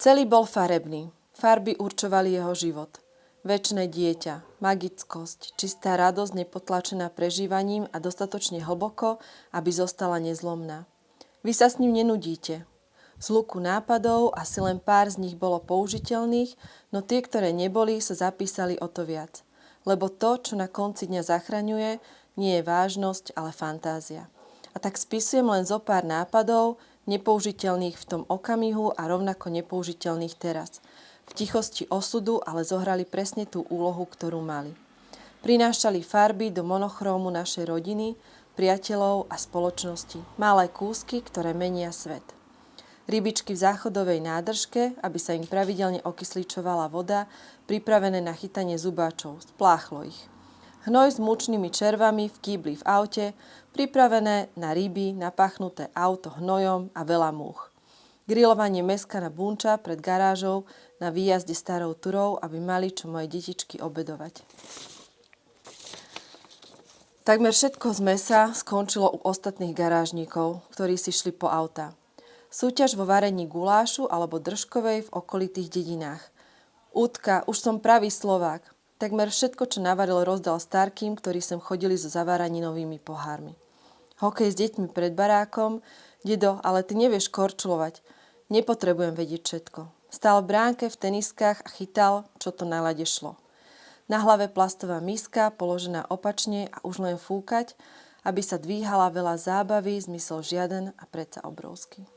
Celý bol farebný. Farby určovali jeho život. Večné dieťa, magickosť, čistá radosť nepotlačená prežívaním a dostatočne hlboko, aby zostala nezlomná. Vy sa s ním nenudíte. Z luku nápadov asi len pár z nich bolo použiteľných, no tie, ktoré neboli, sa zapísali o to viac. Lebo to, čo na konci dňa zachraňuje, nie je vážnosť, ale fantázia. A tak spisujem len zo pár nápadov, nepoužiteľných v tom okamihu a rovnako nepoužiteľných teraz. V tichosti osudu, ale zohrali presne tú úlohu, ktorú mali. Prinášali farby do monochrómu našej rodiny, priateľov a spoločnosti. Malé kúsky, ktoré menia svet. Rybičky v záchodovej nádržke, aby sa im pravidelne okysličovala voda, pripravené na chytanie zubáčov. Spláchlo ich. Hnoj s mučnými červami v kýbli v aute, pripravené na ryby, napachnuté auto hnojom a veľa múch. Grilovanie mäska na bunča pred garážou na výjazde starou turou, aby mali čo moje detičky obedovať. Takmer všetko z mäsa skončilo u ostatných garážníkov, ktorí si šli po auta. Súťaž vo varení gulášu alebo držkovej v okolitých dedinách. Útka, už som pravý Slovák. Takmer všetko, čo navaril, rozdal starkým, ktorí sem chodili so zavaraninovými pohármi. Hokej s deťmi pred barákom. Dedo, ale ty nevieš korčulovať. Nepotrebujem vedieť všetko. Stál v bránke v teniskách a chytal, čo to na ľade šlo. Na hlave plastová miska, položená opačne a už len fúkať, aby sa dvíhala veľa zábavy, zmysel žiaden a predsa obrovský.